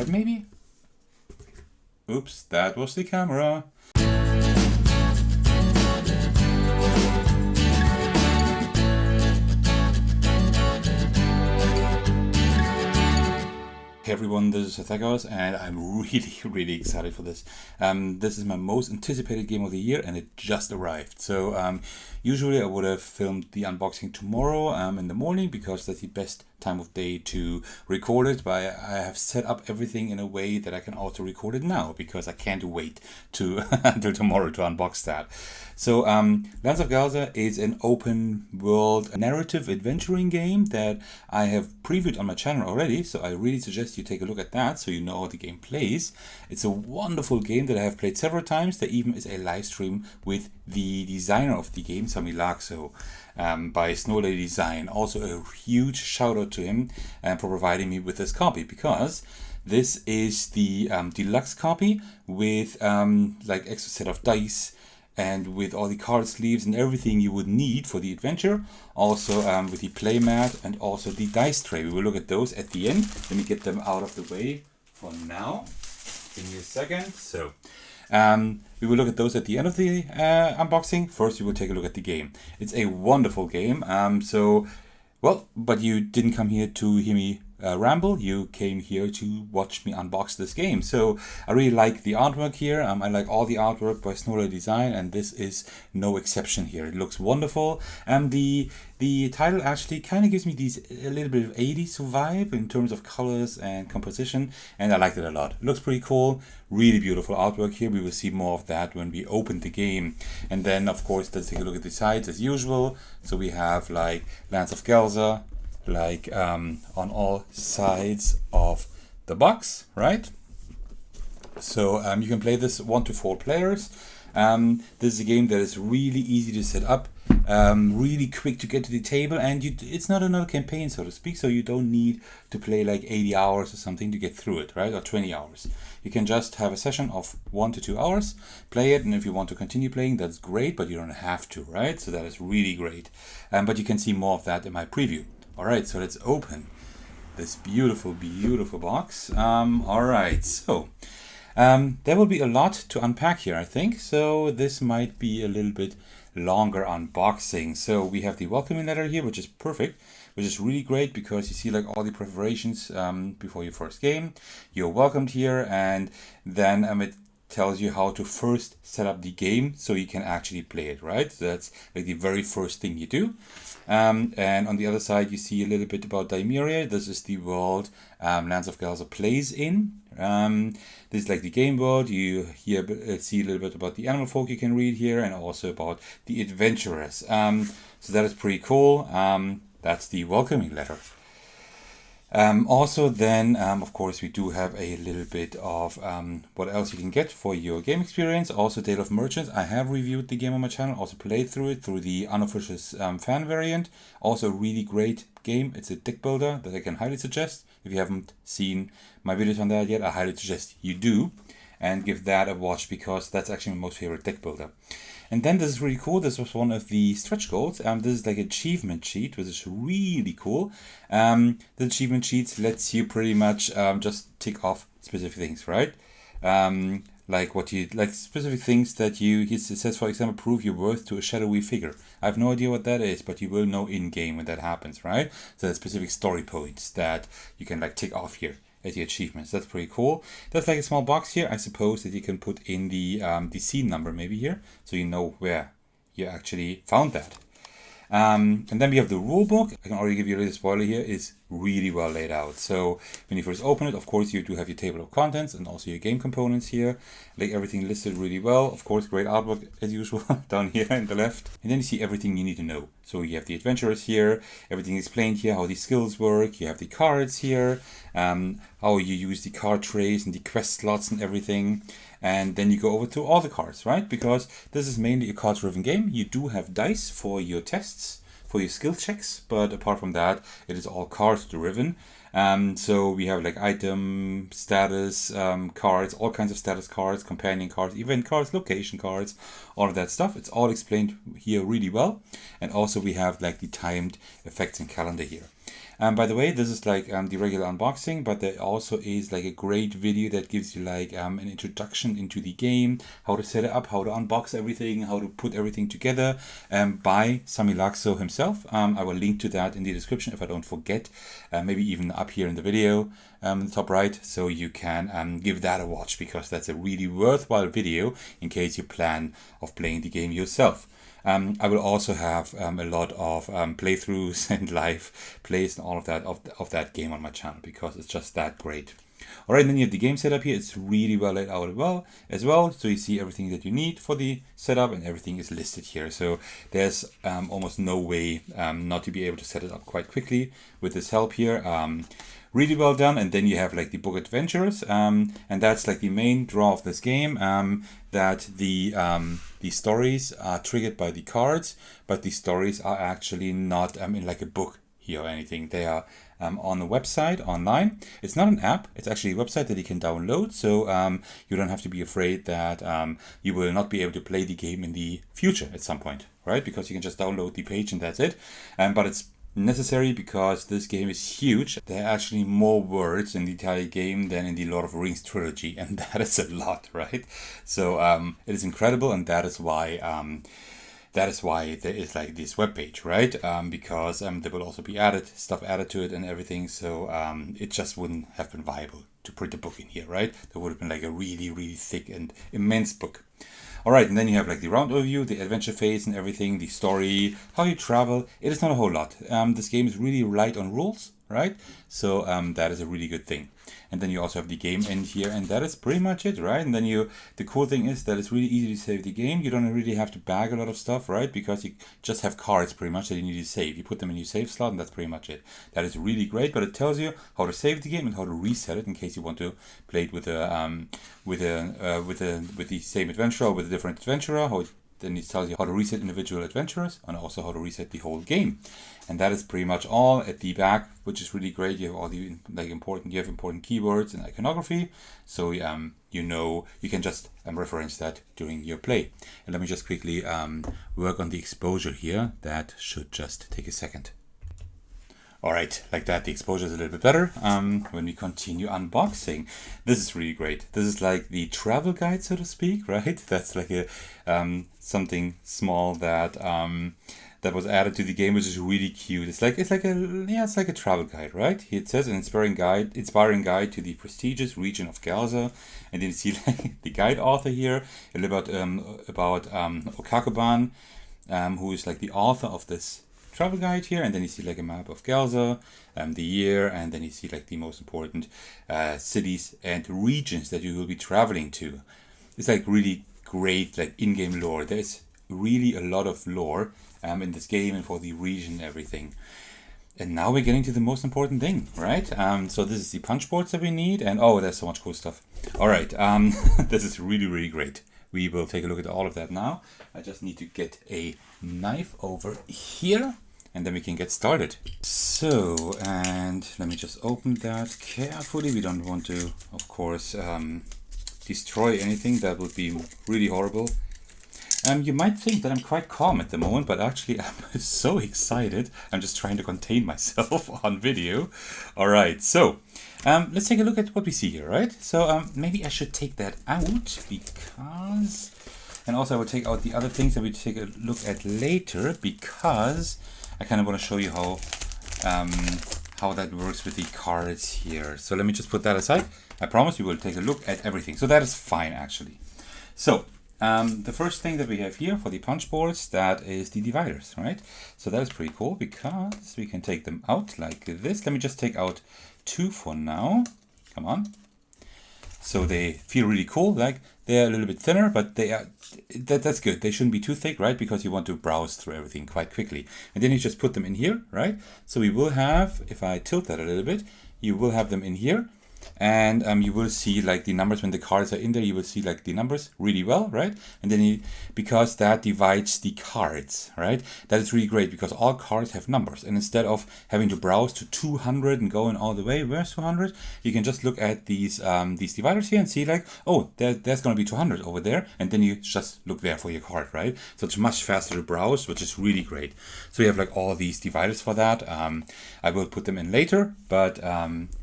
but maybe... Oops, that was the camera. Hey everyone, this is Athagos, and I'm really excited for this. This is my most anticipated game of the year, and it just arrived. So usually I would have filmed the unboxing tomorrow in the morning, because that's the best time of day to record it, but I have set up everything in a way that I can also record it now, because I can't wait to until tomorrow to unbox that. So Lands of Galzyr is an open world narrative adventuring game that I have previewed on my channel already, so I really suggest you take a look at that so you know how the game plays. It's a wonderful game that I have played several times. There even is a live stream with the designer of the game, Deluxe, by Snowdale Design. Also a huge shout out to him for providing me with this copy, because this is the deluxe copy with like extra set of dice and with all the card sleeves and everything you would need for the adventure. Also with the playmat and also the dice tray. We will look at those at the end. Let me get them out of the way for now. Give me a second. So we will look at those at the end of the unboxing. First, we will take a look at the game. It's a wonderful game. Well, but you didn't come here to hear me ramble. You came here to watch me unbox this game. So I really like the artwork here. I like all the artwork by Snowdale Design, and this is no exception here. It looks wonderful. And the title actually kind of gives me a little bit of 80s vibe in terms of colors and composition, and I liked it a lot. It looks pretty cool. Really beautiful artwork here. We will see more of that when we open the game. And then, of course, let's take a look at the sides as usual. So we have like Lands of Galzyr, like on all sides of the box, right? So you can play this 1 to 4 players. This is a game that is really easy to set up, really quick to get to the table, and it's not another campaign, so to speak, so you don't need to play like 80 hours or something to get through it, right? Or 20 hours. You can just have a session of 1 to 2 hours, play it, and if you want to continue playing, that's great, but you don't have to, right? So that is really great. But you can see more of that in my preview. All right, so let's open this beautiful box. All right, so there will be a lot to unpack here, I think. So this might be a little bit longer unboxing. So we have the welcoming letter here, which is perfect, which is really great because you see like all the preparations before your first game. You're welcomed here, and then it tells you how to first set up the game so you can actually play it, right? So that's like the very first thing you do. And on the other side, you see a little bit about Daimeria. This is the world Lands of Galzyr plays in. This is like the game world. You here see a little bit about the animal folk you can read here, and also about the adventurers. So that is pretty cool. That's the welcoming letter. Also then, of course, we do have a little bit of what else you can get for your game experience. Also, Tale of Merchants. I have reviewed the game on my channel, also played through it through the unofficial fan variant. Also a really great game. It's a deck builder that I can highly suggest. If you haven't seen my videos on that yet, I highly suggest you do and give that a watch, because that's actually my most favorite deck builder. And then this is really cool. This was one of the stretch goals. This is like an achievement sheet, which is really cool. The achievement sheet lets you pretty much just tick off specific things, right? Like what you like, specific things that it says, for example, prove your worth to a shadowy figure. I have no idea what that is, but you will know in game when that happens, right? So there's specific story points that you can like tick off here at the achievements. That's pretty cool. There's like a small box here, I suppose, that you can put in the scene number maybe here, so you know where you actually found that. And then we have the rule book. I can already give you a little spoiler here. It's really well laid out. So when you first open it, of course, you do have your table of contents and also your game components here. Like everything listed really well. Of course, great artwork as usual down here in the left. And then you see everything you need to know. So you have the adventurers here, everything explained here, how the skills work. You have the cards here, how you use the card trays and the quest slots and everything. And then you go over to all the cards, right? Because this is mainly a card-driven game. You do have dice for your tests, for your skill checks, but apart from that, it is all card-driven. So we have like item, status cards, all kinds of status cards, companion cards, event cards, location cards, all of that stuff. It's all explained here really well. And also we have like the timed effects and calendar here. By the way, this is like the regular unboxing, but there also is like a great video that gives you like an introduction into the game, how to set it up, how to unbox everything, how to put everything together by Sami Laxo himself. I will link to that in the description if I don't forget, maybe even up here in the video, in the top right, so you can give that a watch, because that's a really worthwhile video in case you plan of playing the game yourself. I will also have a lot of playthroughs and live plays and all of that game on my channel, because it's just that great. All right, then you have the game setup here. It's really well laid out as well. So you see everything that you need for the setup, and everything is listed here. So there's almost no way not to be able to set it up quite quickly with this help here. Really well done. And then you have like the book adventures, and that's like the main draw of this game, that the stories are triggered by the cards, but the stories are actually not in like a book here or anything. They are on a website online. It's not an app, it's actually a website that you can download, so you don't have to be afraid that you will not be able to play the game in the future at some point, right? Because you can just download the page and that's it. But it's necessary because this game is huge. There are actually more words in the entire game than in the Lord of the Rings trilogy, and that is a lot, right? So it is incredible, and that is why there is like this webpage, right? Because there will also be stuff added to it and everything. So it just wouldn't have been viable to print a book in here, right? There would have been like a really, really thick and immense book. All right, and then you have like the round overview, the adventure phase and everything, the story, how you travel. It is not a whole lot. This game is really light on rules, right? So that is a really good thing. And then you also have the game end here, and that is pretty much it, right? And then the cool thing is that it's really easy to save the game. You don't really have to bag a lot of stuff, right? Because you just have cards pretty much that you need to save. You put them in your save slot, and that's pretty much it. That is really great, but it tells you how to save the game and how to reset it in case you want to play it with the same adventurer or with a different adventurer. Then it tells you how to reset individual adventurers and also how to reset the whole game. And that is pretty much all at the back, which is really great. You have all the important keywords and iconography, so you know you can just reference that during your play. And let me just quickly work on the exposure here. That should just take a second. All right, like that, the exposure is a little bit better. When we continue unboxing, this is really great. This is like the travel guide, so to speak, right? That's like a something small that that was added to the game, which is really cute. It's like a travel guide, right? It says an inspiring guide to the prestigious region of Galzyr, and then you see like the guide author here, a little about Okakuban, who is like the author of this travel guide here, and then you see like a map of Galzyr, the year, and then you see like the most important cities and regions that you will be traveling to. It's like really great like in-game lore. There's really a lot of lore in this game and for the region and everything. And now we're getting to the most important thing, right? So this is the punch boards that we need, and oh, there's so much cool stuff. All right, this is really, really great. We will take a look at all of that now. I just need to get a knife over here, and then we can get started. So, and let me just open that carefully. We don't want to, of course, destroy anything. That would be really horrible. You might think that I'm quite calm at the moment, but actually I'm so excited. I'm just trying to contain myself on video. All right, so let's take a look at what we see here, right? So maybe I should take that out because, and also I will take out the other things that we take a look at later, because I kind of want to show you how that works with the cards here. So let me just put that aside. I promise we will take a look at everything. So that is fine, actually. So the first thing that we have here for the punch boards, that is the dividers, right? So that is pretty cool because we can take them out like this. Let me just take out two for now. Come on. So they feel really cool. Like they're a little bit thinner, but they are that's good. They shouldn't be too thick, right? Because you want to browse through everything quite quickly. And then you just put them in here, right? So we will have, if I tilt that a little bit, you will have them in here. and you will see like the numbers when the cards are in there. You will see like the numbers really well, right? And then because that divides the cards, right? That is really great because all cards have numbers, and instead of having to browse to 200 and going all the way, where's 200? You can just look at these dividers here and see like, oh, there's going to be 200 over there, and then you just look there for your card, right? So it's much faster to browse, which is really great. So you have like all these dividers for that. I will put them in later, but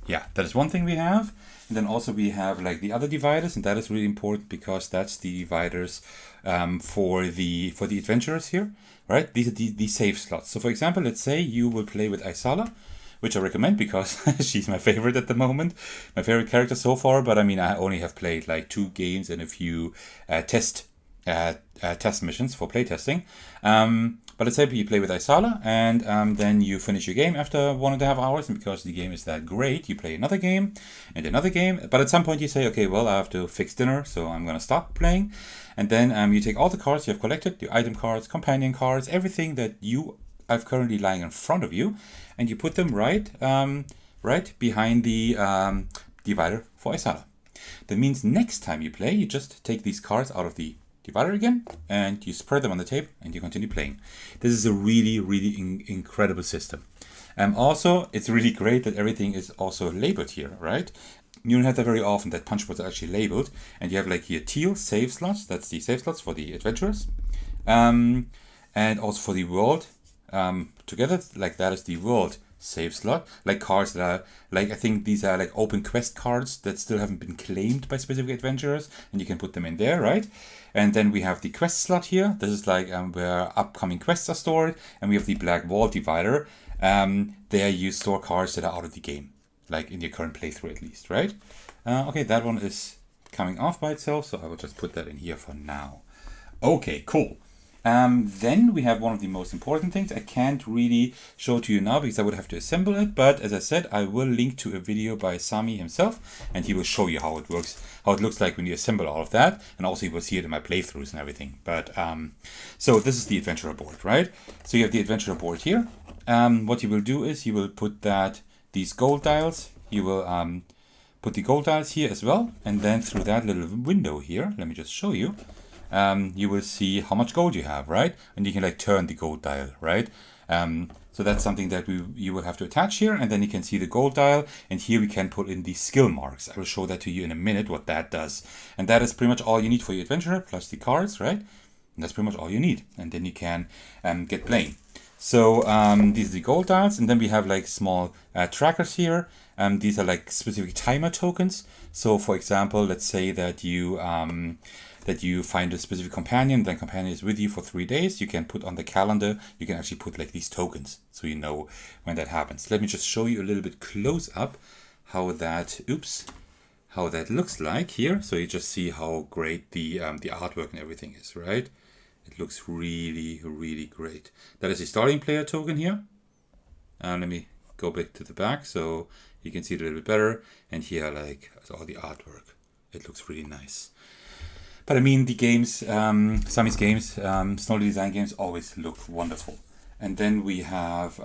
yeah, that is one thing we have. And then also we have like the other dividers, and that is really important because that's the dividers for the adventurers here, right? These are the save slots. So for example, let's say you will play with Isala, which I recommend because she's my favorite at the moment, my favorite character so far. But I mean, I only have played like 2 games and a few test missions for playtesting. But let's say you play with Isala, and then you finish your game after 1.5 hours, and because the game is that great, you play another game and another game. But at some point you say, okay, well, I have to fix dinner, so I'm going to stop playing. And then you take all the cards you have collected, your item cards, companion cards, everything that you have currently lying in front of you, and you put them right behind the divider for Isala. That means next time you play, you just take these cards out of the divider again, and you spread them on the table, and you continue playing. This is a really, really incredible system. Also, it's really great that everything is also labeled here, right? You don't have that very often, that punch boards are actually labeled, and you have like here teal save slots. That's the save slots for the adventurers, and also for the world together. Like that is the world save slot, like cards that are like, I think these are like open quest cards that still haven't been claimed by specific adventurers, and you can put them in there, right? And then we have the quest slot here. This is like where upcoming quests are stored, and we have the black wall divider. There you store cards that are out of the game, like in your current playthrough at least, right? Okay, that one is coming off by itself, so I will just put that in here for now. Okay, cool. Then we have one of the most important things. I can't really show to you now because I would have to assemble it, but as I said, I will link to a video by Sami himself, and he will show you how it works, how it looks like when you assemble all of that, and also you will see it in my playthroughs and everything. But so this is the adventurer board, right? So you have the adventurer board here. What you will do is you will put these gold dials, you will put the gold dials here as well, and then through that little window here, let me just show you, you will see how much gold you have, right? And you can like turn the gold dial, right? So that's something that you will have to attach here, and then you can see the gold dial, and here we can put in the skill marks. I will show that to you in a minute what that does. And that is pretty much all you need for your adventurer, plus the cards, right? And that's pretty much all you need. And then you can get playing. So these are the gold dials, and then we have like small trackers here. These are like specific timer tokens. So for example, let's say that you find a specific companion, then companion is with you for 3 days. You can put on the calendar, you can actually put like these tokens, so you know when that happens. Let me just show you a little bit close up how that looks like here. So you just see how great the artwork and everything is, right? It looks really, really great. That is a starting player token here. Let me go back to the back so you can see it a little bit better. And here, like, all the artwork. It looks really nice. But I mean, the games, Sami's games, Snowdale Design games always look wonderful. And then we have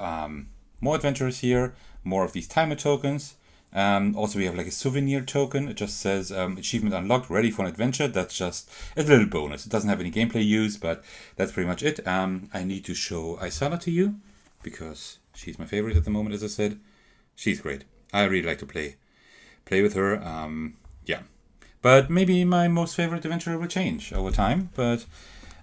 more adventurers here, more of these timer tokens. Also, we have like a souvenir token. It just says achievement unlocked, ready for an adventure. That's just a little bonus. It doesn't have any gameplay use, but that's pretty much it. I need to show Isala to you because she's my favorite at the moment, as I said. She's great. I really like to play with her. Yeah. But maybe my most favorite adventurer will change over time. But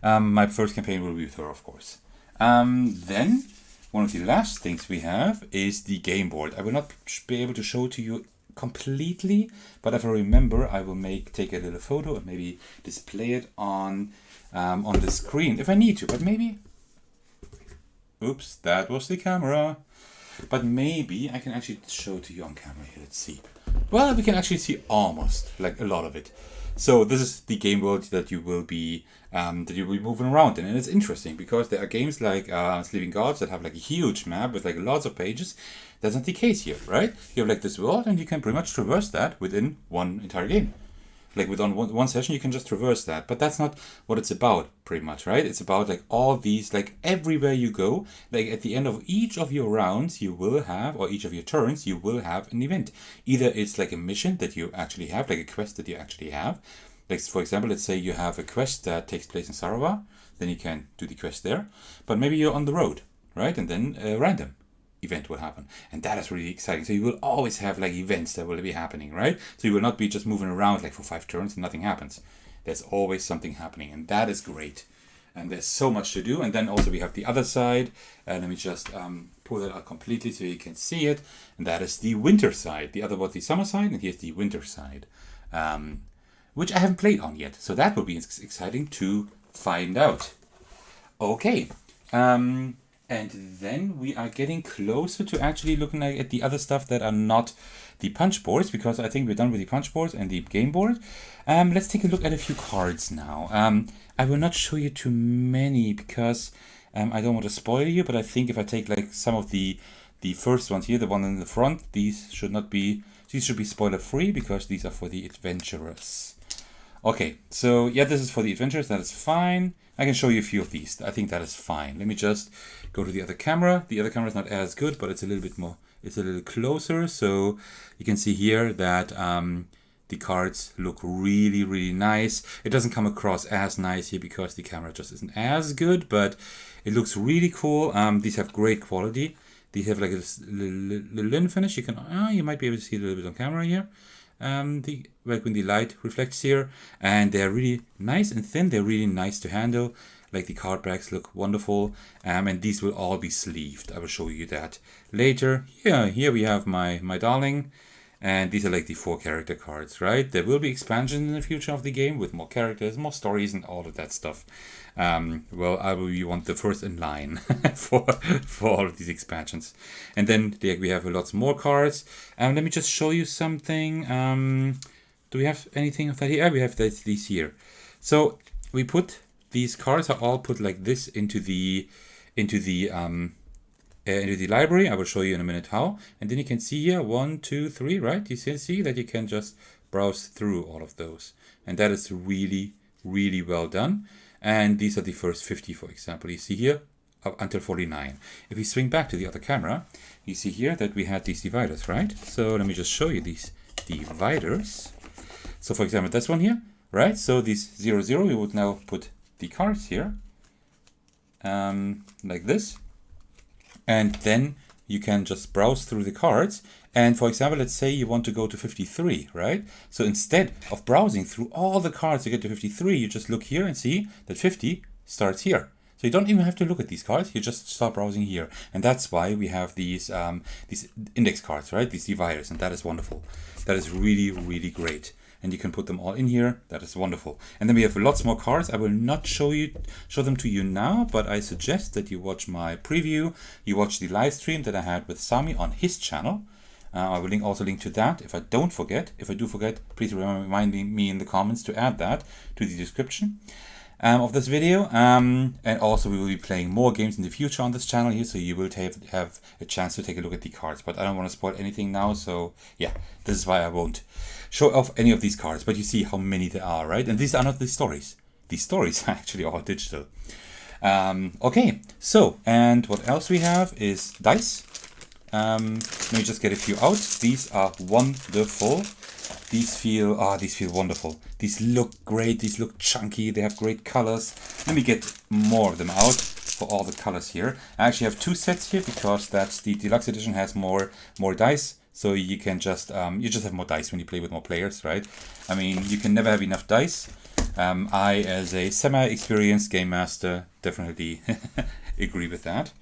my first campaign will be with her, of course. Then one of the last things we have is the game board. I will not be able to show to you completely, but if I remember, I will take a little photo and maybe display it on the screen if I need to. But maybe, oops, that was the camera. But maybe I can actually show to you on camera here. Let's see. Well, we can actually see almost like a lot of it. So this is the game world that you will be moving around in, and it's interesting because there are games like Sleeping Gods that have like a huge map with like lots of pages. That's not the case here, right? You have like this world, and you can pretty much traverse that within one entire game. Like with one session, you can just traverse that. But that's not what it's about, pretty much, right? It's about like all these, like everywhere you go, like at the end of each of your rounds, you will have, or each of your turns, you will have an event. Either it's like a mission that you actually have, like a quest that you actually have. Like, for example, let's say you have a quest that takes place in Sarawak, then you can do the quest there. But maybe you're on the road, right? And then a random event will happen. And that is really exciting. So you will always have like events that will be happening, right? So you will not be just moving around like for 5 turns and nothing happens. There's always something happening, and that is great. And there's so much to do. And then also we have the other side. Let me just pull that out completely so you can see it. And that is the winter side. The other was the summer side, and here's the winter side, which I haven't played on yet. So that will be exciting to find out. Okay. And then we are getting closer to actually looking at the other stuff that are not the punch boards, because I think we're done with the punch boards and the game board. Let's take a look at a few cards now. I will not show you too many because I don't want to spoil you, but I think if I take like some of the first ones here, the one in the front, these should be spoiler free because these are for the adventurers. Okay, so yeah, this is for the adventurers, that is fine. I can show you a few of these. I think that is fine. Let me just go to the other camera. The other camera is not as good, but it's a little bit more, it's a little closer. So you can see here that the cards look really, really nice. It doesn't come across as nice here because the camera just isn't as good, but it looks really cool. These have great quality. These have like a little linen finish. You can, you might be able to see a little bit on camera here. Like when the light reflects here, and they're really nice and thin. They're really nice to handle. Like the card backs look wonderful, and these will all be sleeved. I will show you that later. Yeah, here we have my darling, and these are like the 4 character cards, right? There will be expansion in the future of the game with more characters, more stories, and all of that stuff. Well, I will be the first in line for all of these expansions. And then we have lots more cards. Let me just show you something. Do we have anything of that here? We have these here. So we put these cards are all put like this into the library. I will show you in a minute how. And then you can see here 1, 2, 3, right? You see that you can just browse through all of those, and that is really, really well done. And these are the first 50, for example. You see here up until 49. If we swing back to the other camera, you see here that we had these dividers, right? So let me just show you these dividers. So for example, this one here, right? So these 0, 0, we would now put the cards here, like this. And then you can just browse through the cards. And for example, let's say you want to go to 53, right? So instead of browsing through all the cards to get to 53, you just look here and see that 50 starts here. So you don't even have to look at these cards, you just start browsing here. And that's why we have these index cards, right? These dividers, and that is wonderful. That is really, really great. And you can put them all in here. That is wonderful. And then we have lots more cards. I will not show them to you now, but I suggest that you watch my preview. You watch the live stream that I had with Sami on his channel. I will also link to that if I don't forget. If I do forget, please remind me in the comments to add that to the description of this video. And also we will be playing more games in the future on this channel here, so you will have a chance to take a look at the cards. But I don't want to spoil anything now, so yeah, this is why I won't show off any of these cards. But you see how many there are, right? And these are not the stories. These stories are actually all digital. Okay, so, and what else we have is dice. Let me just get a few out. These are wonderful. These feel wonderful. These look great. These look chunky. They have great colors. Let me get more of them out for all the colors here. I actually have 2 sets here because that's the deluxe edition has more dice. So you can just have more dice when you play with more players, right? I mean, you can never have enough dice. I, as a semi-experienced game master, definitely agree with that.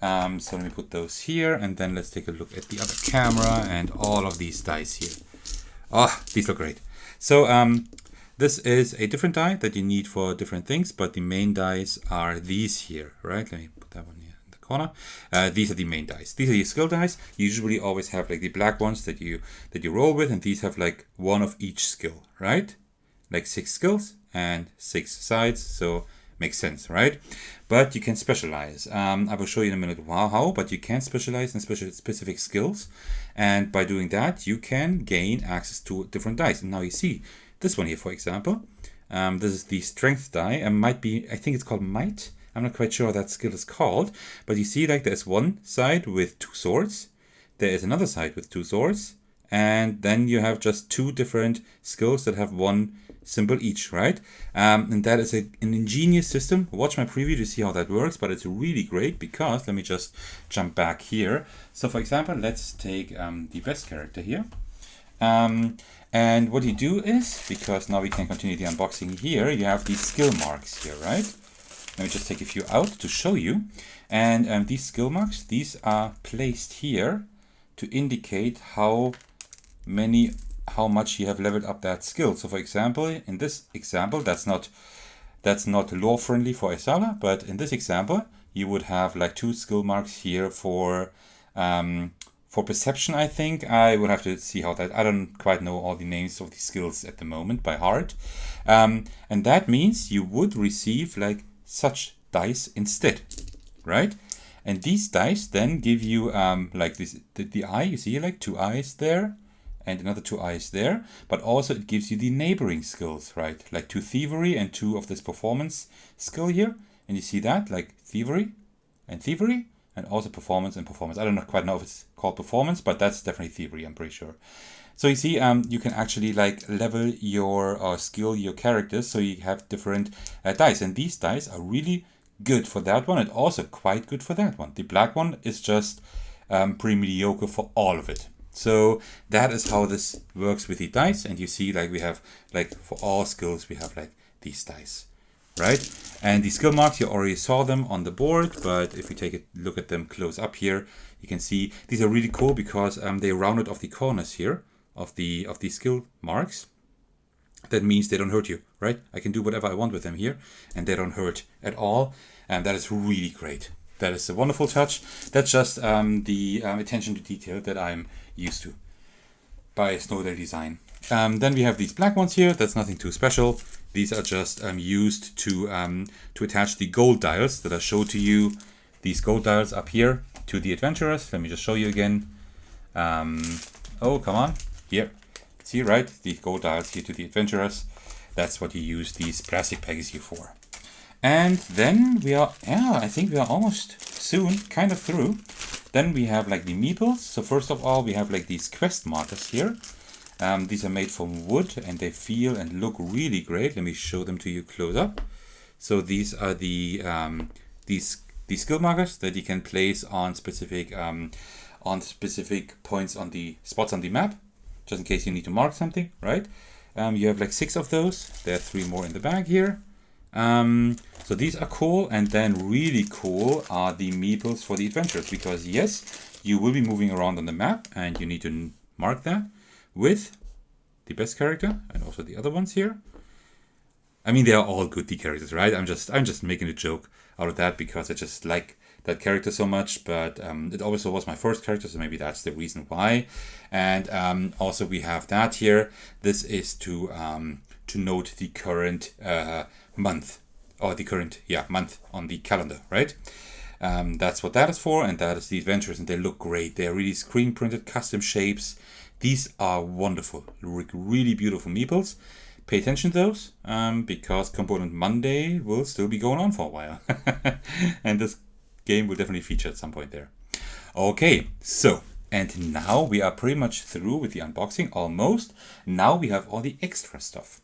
So let me put those here, and then let's take a look at the other camera and all of these dice here. Oh, these look great. So this is a different die that you need for different things, but the main dice are these here, right? Let me put that one here in the corner. These are the main dice. These are your skill dice. You usually always have like the black ones that you roll with, and these have like 1 of each skill, right? Like 6 skills and 6 sides, so makes sense, right? But you can specialize. I will show you in a minute how, but you can specialize in specific skills, and by doing that you can gain access to different dice. And now you see this one here, for example. This is the strength die, and I think it's called might. I'm not quite sure what that skill is called, but you see, like, there's one side with 2 swords, there is another side with 2 swords, and then you have just 2 different skills that have 1 symbol each, right? And that is an ingenious system. Watch my preview to see how that works, but it's really great because, let me just jump back here. So for example, let's take the best character here. And what you do is, because now we can continue the unboxing here, you have these skill marks here, right? Let me just take a few out to show you. And these skill marks, these are placed here to indicate how much you have leveled up that skill. So for example, in this example, that's not lore friendly for Isala, but in this example, you would have like 2 skill marks here for perception, I think. I would have to see how that, I don't quite know all the names of the skills at the moment by heart. And that means you would receive like such dice instead, right? And these dice then give you like this, the eye, you see like 2 eyes there and another 2 eyes there, but also it gives you the neighboring skills, right? Like 2 thievery and 2 of this performance skill here. And you see that like thievery and also performance and performance. I don't quite know if it's called performance, but that's definitely thievery, I'm pretty sure. So you see, you can actually like level your skill, your characters, so you have different dice. And these dice are really good for that one and also quite good for that one. The black one is just pretty mediocre for all of it. So that is how this works with the dice. And you see, like, we have like for all skills, we have like these dice, right? And the skill marks, you already saw them on the board, but if we take a look at them close up here, you can see these are really cool because they rounded off the corners here of the skill marks. That means they don't hurt you, right? I can do whatever I want with them here and they don't hurt at all. And that is really great. That is a wonderful touch. That's just the attention to detail that I'm used to by Snowdale Design. Then we have these black ones here. That's nothing too special. These are just used to attach the gold dials that I showed to you. These gold dials up here to the adventurers. Let me just show you again. Oh, come on. Here. See, right? The gold dials here to the adventurers. That's what you use these plastic packs here for. And then we are, I think we are almost soon kind of through. Then we have like the meeples. So first of all, we have like these quest markers here. These are made from wood and they feel and look really great. Let me show them to you close up. So these are the these skill markers that you can place on specific points on the spots on the map, just in case you need to mark something, right? You have like 6 of those. There are 3 more in the bag here. So these are cool, and then really cool are the meeples for the adventurers, because yes, you will be moving around on the map and you need to mark that with the best character and also the other ones here. I mean, they are all good, the characters, right? I'm just making a joke out of that because I just like that character so much, but it also was my first character, so maybe that's the reason why. And also we have that here. This is to note the current month, or the current month on the calendar, right? That's what that is for, and that is the adventures, and they look great. They're really screen printed, custom shapes. These are wonderful, really beautiful meeples. Pay attention to those, because Component Monday will still be going on for a while. And this game will definitely feature at some point there. Okay, so, and now we are pretty much through with the unboxing, almost. Now we have all the extra stuff.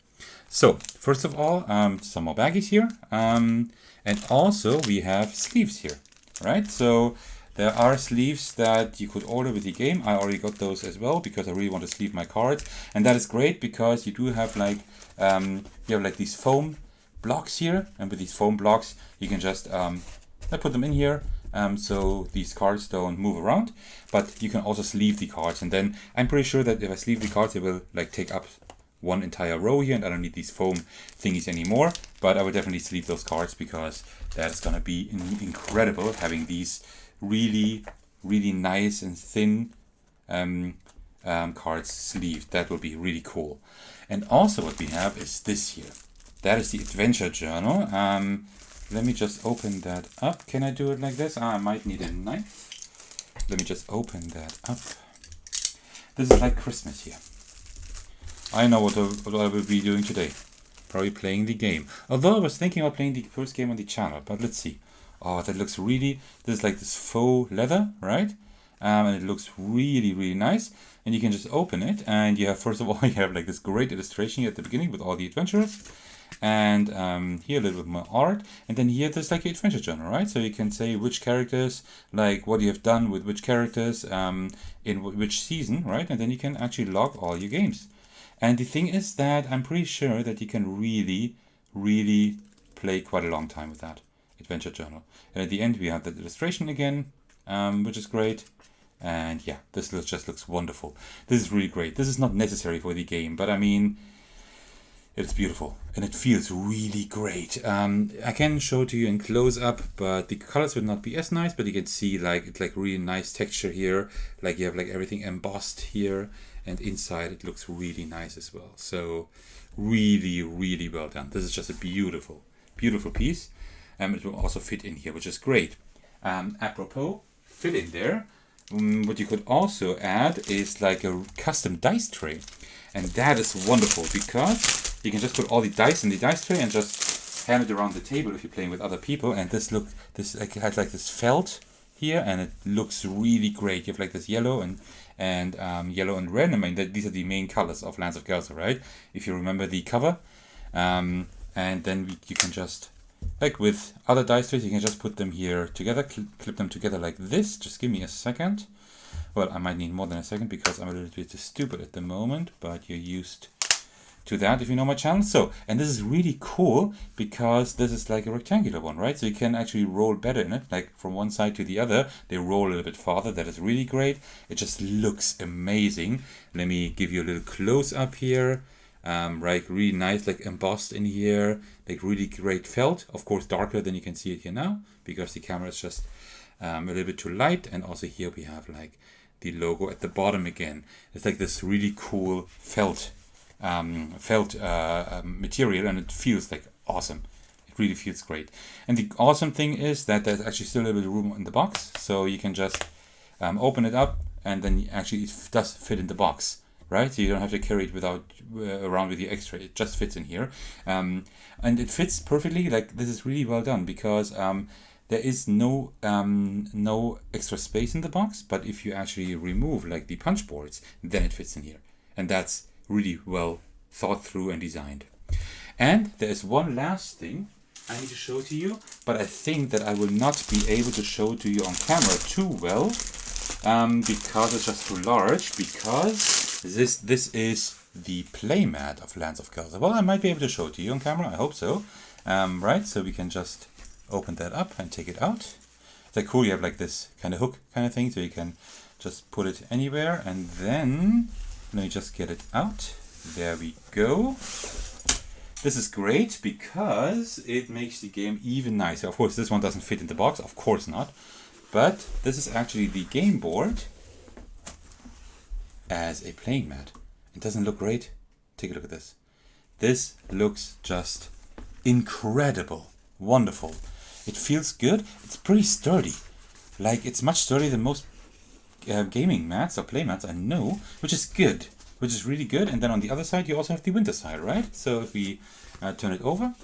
So, first of all, some more baggies here. And also we have sleeves here, right? So there are sleeves that you could order with the game. I already got those as well because I really want to sleeve my cards. And that is great because you do have like, you have like these foam blocks here. And with these foam blocks, you can just put them in here. So these cards don't move around, but you can also sleeve the cards. And then I'm pretty sure that if I sleeve the cards, it will like take up one entire row here, and I don't need these foam thingies anymore. But I would definitely sleeve those cards because that's gonna be incredible having these really nice and thin cards sleeved. That will be really cool. And also what we have is this here. That is the adventure journal. Let me just open that up. Can I do it like this? I might need a knife. Let me just open that up. This is like Christmas here. I know what I will be doing today. Probably playing the game. Although I was thinking about playing the first game on the channel, but let's see. Oh, that looks really... This is like this faux leather, right? And it looks really, really nice. And you can just open it, and you have, first of all, you have like this great illustration here at the beginning with all the adventurers. And here a little bit more art, and then here there's like your adventure journal, right? So you can say which characters, like what you have done with which characters in which season, right? And then you can actually log all your games. And the thing is that I'm pretty sure that you can really, really play quite a long time with that adventure journal. And at the end we have the illustration again, which is great. And yeah, this just looks wonderful. This is really great. This is not necessary for the game, but I mean, it's beautiful and it feels really great. I can show it to you in close up, but the colors will not be as nice, but you can see like it's like really nice texture here. Like you have like everything embossed here, and inside it looks really nice as well. So really, really well done. This is just a beautiful, beautiful piece. It will also fit in here, which is great. Apropos, fit in there. What you could also add is like a custom dice tray. And that is wonderful because you can just put all the dice in the dice tray and just hand it around the table if you're playing with other people. And this like has like this felt here, and it looks really great. You have like this yellow and yellow and red. I mean, these are the main colors of Lands of Galzyr, right? If you remember the cover. And then you can just, like with other dice trays, you can just put them here together, clip them together like this. Just give me a second. Well, I might need more than a second because I'm a little bit stupid at the moment, but you're used to that if you know my channel. So, and this is really cool because this is like a rectangular one, right? So you can actually roll better in it, like from one side to the other. They roll a little bit farther. That is really great. It just looks amazing. Let me give you a little close up here. Right, really nice, like embossed in here, like really great felt. Of course, darker than you can see it here now because the camera is just a little bit too light. And also here we have like the logo at the bottom again. It's like this really cool felt material, and it feels like awesome. It really feels great. And the awesome thing is that there's actually still a little bit of room in the box, so you can just open it up, and then actually it does fit in the box, right? So you don't have to carry it around with your extra. It just fits in here, and it fits perfectly. Like this is really well done because there is no extra space in the box, but if you actually remove like the punch boards, then it fits in here. And that's really well thought through and designed. And there is one last thing I need to show to you, but I think that I will not be able to show it to you on camera too well, because it's just too large, because this is the playmat of Lands of Galzyr. Well, I might be able to show it to you on camera, I hope so. Right, so we can just open that up and take it out. It's like cool, you have like this kind of hook kind of thing, so you can just put it anywhere, and then let me just get it out. There we go. This is great because it makes the game even nicer. Of course, this one doesn't fit in the box, of course not, but this is actually the game board as a playing mat. It doesn't look great? Take a look at this. This looks just incredible, wonderful. It feels good. It's pretty sturdy. Like, it's much sturdier than most gaming mats or play mats I know, which is good, which is really good. And then on the other side, you also have the winter side, right? So if we turn it over,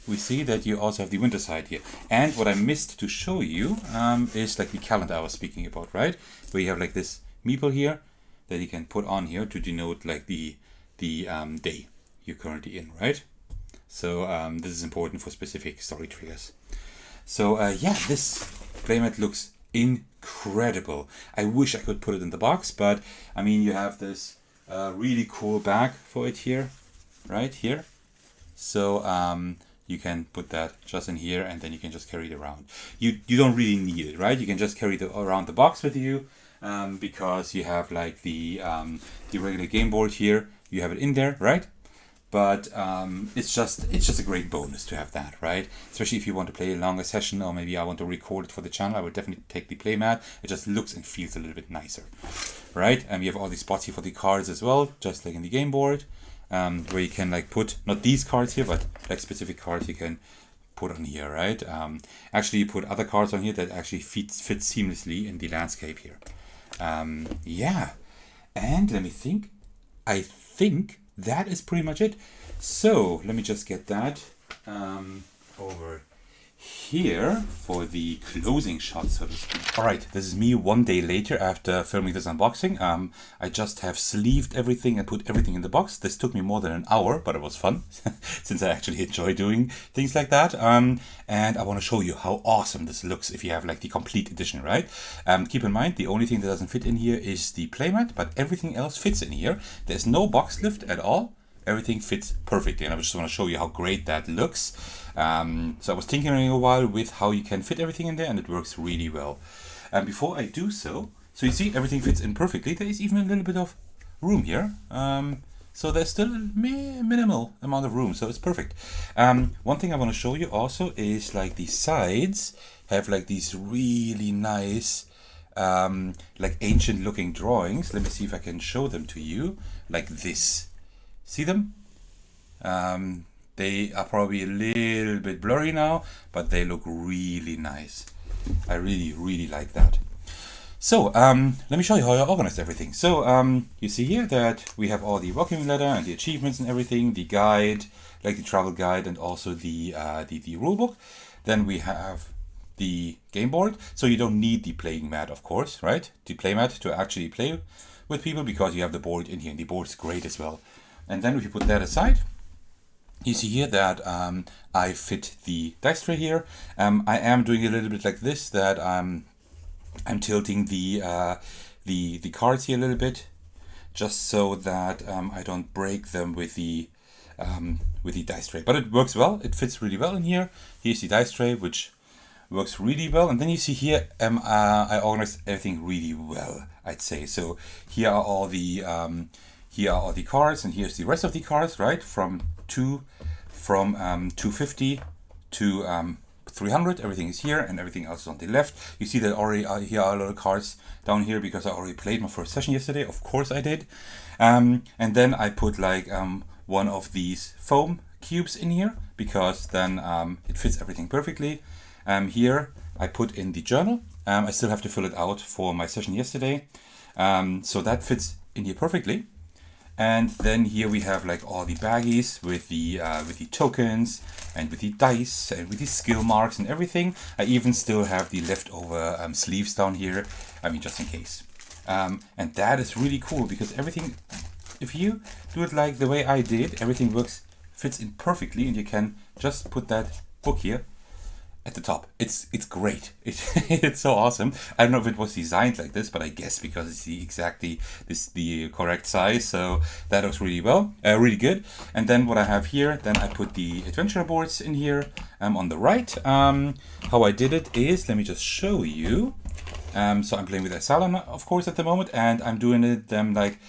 we see that you also have the winter side here. And what I missed to show you is like the calendar I was speaking about, right? Where you have like this meeple here that you can put on here to denote like the day you're currently in, right? So this is important for specific story triggers. So yeah, this playmat looks incredible. I wish I could put it in the box, but I mean, you have this really cool bag for it here, right here. So you can put that just in here, and then you can just carry it around. You don't really need it, right? You can just carry it around the box with you, because you have like the regular game board here. You have it in there, right? But it's just a great bonus to have that, right? Especially if you want to play a longer session, or maybe I want to record it for the channel. I would definitely take the playmat. It just looks and feels a little bit nicer, right? And you have all these spots here for the cards as well, just like in the game board, where you can like put not these cards here, but like specific cards you can put on here, right? Actually, you put other cards on here that actually fit seamlessly in the landscape here. Yeah, and let me think. I think that is pretty much it. So let me just get that over here for the closing shot, so to speak. Alright, this is me 1 day later after filming this unboxing. I just have sleeved everything and put everything in the box. This took me more than an hour, but it was fun since I actually enjoy doing things like that. And I want to show you how awesome this looks if you have like the complete edition, right? Keep in mind, the only thing that doesn't fit in here is the playmat, but everything else fits in here. There's no box lift at all. Everything fits perfectly, and I just want to show you how great that looks. So I was tinkering a while with how you can fit everything in there, and it works really well. Before I do so you see everything fits in perfectly. There is even a little bit of room here. So there's still a minimal amount of room, so it's perfect. One thing I want to show you also is like the sides have like these really nice like ancient looking drawings. Let me see if I can show them to you like this. See them? They are probably a little bit blurry now, but they look really nice. I really like that. So let me show you how I organized everything. So you see here that we have all the welcoming letter and the achievements and everything, the guide, like the travel guide, and also the rule book. Then we have the game board. So you don't need the playing mat, of course, right? The playmat to actually play with people, because you have the board in here, and the board is great as well. And then if you put that aside, you see here that I fit the dice tray here. I am doing a little bit like this, that I'm tilting the cards here a little bit, just so that I don't break them with the dice tray. But it works well. It fits really well in here. Here's the dice tray, which works really well. And then you see here, I organized everything really well, I'd say. So here are all the cards, and here's the rest of the cards, right? From 250 to 300, everything is here, and everything else is on the left. You see that already here are a lot of cards down here because I already played my first session yesterday. Of course I did. And then I put like one of these foam cubes in here, because then it fits everything perfectly. Here I put in the journal. I still have to fill it out for my session yesterday. So that fits in here perfectly. And then here we have like all the baggies with the tokens and with the dice and with the skill marks and everything. I even still have the leftover sleeves down here, I mean, just in case. And that is really cool, because everything, if you do it like the way I did, everything fits in perfectly, and you can just put that book here at the top. It's great. It's so awesome. I don't know if it was designed like this, but I guess because it's the correct size, so that looks really well, really good. And then what I have here, then I put the adventure boards in here on the right. How I did it is, let me just show you. So I'm playing with Asylum, of course, at the moment, and I'm doing it like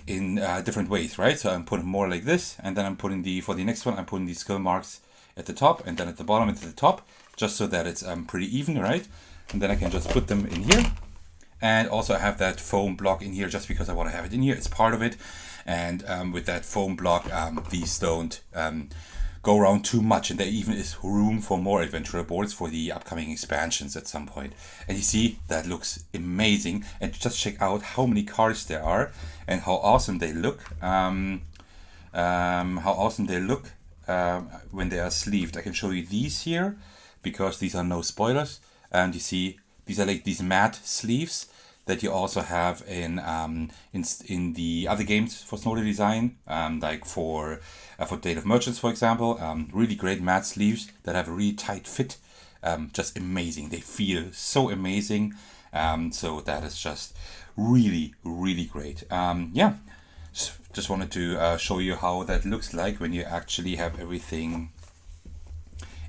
in different ways, right? So I'm putting more like this, and then I'm putting for the next one, I'm putting the skill marks at the top, and then at the bottom and at the top, just so that it's pretty even, right? And then I can just put them in here. And also I have that foam block in here just because I want to have it in here. It's part of it. And with that foam block, these don't go around too much, and there even is room for more adventurer boards for the upcoming expansions at some point. And you see, that looks amazing. And just check out how many cards there are and how awesome they look. When they are sleeved. I can show you these here because these are no spoilers. And you see, these are like these matte sleeves that you also have in the other games for Snowdale Design, like for Date of Merchants, for example. Really great matte sleeves that have a really tight fit. Just amazing. They feel so amazing. So that is just really great. Yeah. Just wanted to show you how that looks like when you actually have everything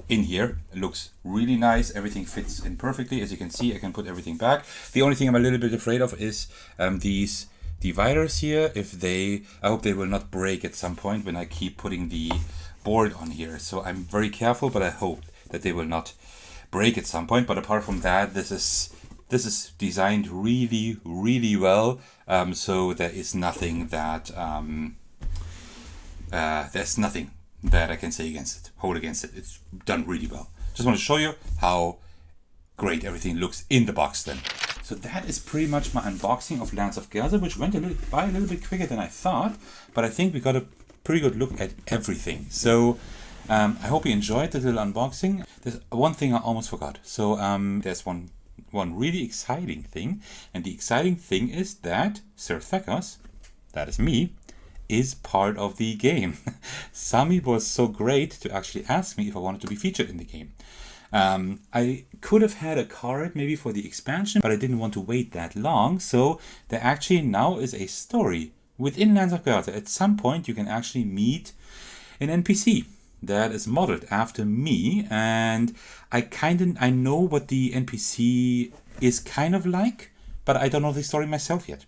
in here. It looks really nice. Everything fits in perfectly. As you can see, I can put everything back. The only thing I'm a little bit afraid of is these dividers here. I hope they will not break at some point when I keep putting the board on here. So I'm very careful, but I hope that they will not break at some point. But apart from that, this is designed really well. So there is nothing that there's nothing that I can say hold against it. It's done really well. Just want to show you how great everything looks in the box then. So that is pretty much my unboxing of Lands of Galzyr, which went a little bit quicker than I thought, but I think we got a pretty good look at everything. So I hope you enjoyed the little unboxing. There's one thing I almost forgot. So there's one really exciting thing, and the exciting thing is that Sir Thekos, that is me, is part of the game. Sami was so great to actually ask me if I wanted to be featured in the game. I could have had a card maybe for the expansion, but I didn't want to wait that long. So there actually now is a story within Lands of Galzyr. At some point you can actually meet an NPC that is modeled after me, and I know what the NPC is kind of like, but I don't know the story myself yet.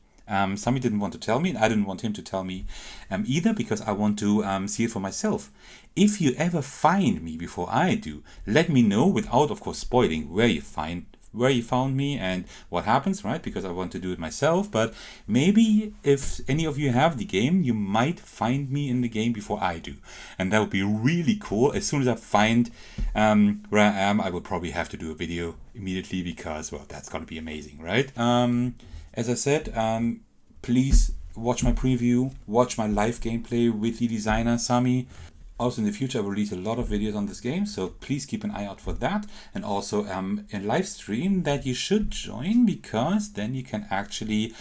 Sami didn't want to tell me, and I didn't want him to tell me either, because I want to see it for myself. If you ever find me before I do, let me know, without of course spoiling where you found me and what happens, right? Because I want to do it myself. But maybe if any of you have the game, you might find me in the game before I do, and that would be really cool. As soon as I find where I am, I will probably have to do a video immediately, because, well, that's gonna be amazing, right? As I said, please watch my preview, watch my live gameplay with the designer Sami. Also in the future I will release a lot of videos on this game, so please keep an eye out for that. And also a live stream that you should join, because then you can actually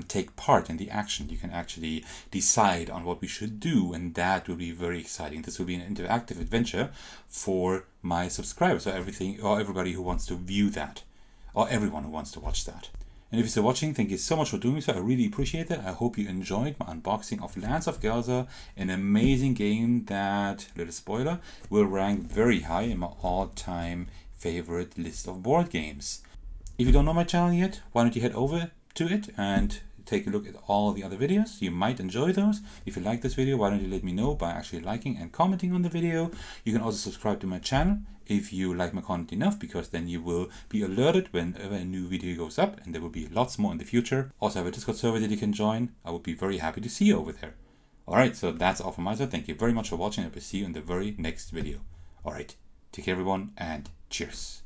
take part in the action. You can actually decide on what we should do, and that will be very exciting. This will be an interactive adventure for my subscribers, or everybody who wants to view that, or everyone who wants to watch that. And if you're still watching, thank you so much for doing so. I really appreciate it. I hope you enjoyed my unboxing of Lands of Galzyr, an amazing game that, little spoiler, will rank very high in my all-time favorite list of board games. If you don't know my channel yet, why don't you head over to it and take a look at all the other videos. You might enjoy those. If you like this video, why don't you let me know by actually liking and commenting on the video. You can also subscribe to my channel if you like my content enough, because then you will be alerted whenever a new video goes up, and there will be lots more in the future. Also, I have a Discord server that you can join. I would be very happy to see you over there. Alright, so that's all from my side. Thank you very much for watching, and I will see you in the very next video. Alright, take care everyone, and cheers.